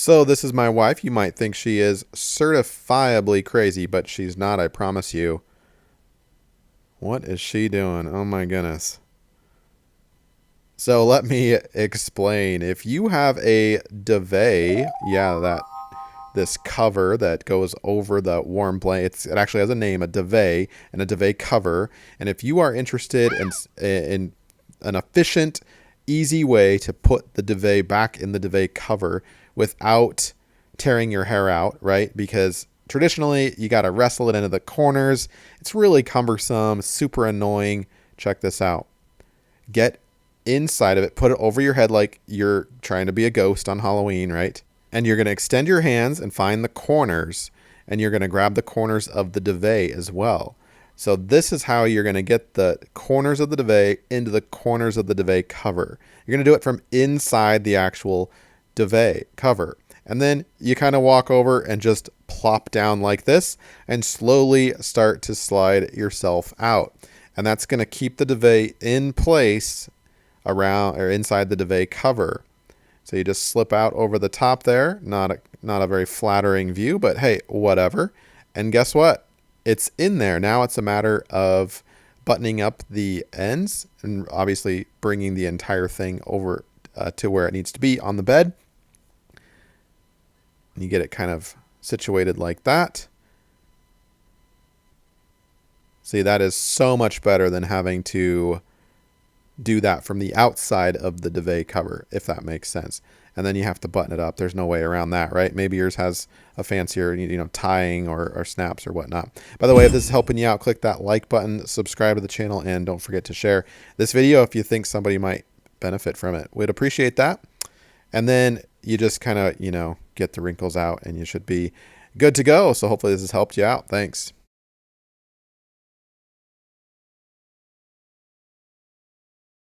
So this is my wife. You might think she is certifiably crazy, but she's not, I promise you. What is she doing? Oh my goodness. So let me explain. If you have a duvet, this cover that goes over the warm blanket, it actually has a name, a duvet, and a duvet cover. And if you are interested in an efficient, easy way to put the duvet back in the duvet cover without tearing your hair out, right? Because traditionally you got to wrestle it into the corners. It's really cumbersome, super annoying. Check this out. Get inside of it, put it over your head like you're trying to be a ghost on Halloween, right? And you're going to extend your hands and find the corners, and you're going to grab the corners of the duvet as well. So this is how you're going to get the corners of the duvet into the corners of the duvet cover. You're going to do it from inside the actual duvet cover. And then you kind of walk over and just plop down like this and slowly start to slide yourself out. And that's going to keep the duvet in place around or inside the duvet cover. So you just slip out over the top there. Not a very flattering view, but hey, whatever. And guess what? It's in there. Now it's a matter of buttoning up the ends and obviously bringing the entire thing over to where it needs to be on the bed. And you get it kind of situated like that. See, that is so much better than having to do that from the outside of the duvet cover, if that makes sense. And then you have to button it up. There's no way around that, right? Maybe yours has a fancier, tying or snaps or whatnot. By the way, if this is helping you out, click that like button, subscribe to the channel, and don't forget to share this video if you think somebody might benefit from it. We'd appreciate that. And then you just kind of, get the wrinkles out and you should be good to go. So hopefully this has helped you out. Thanks.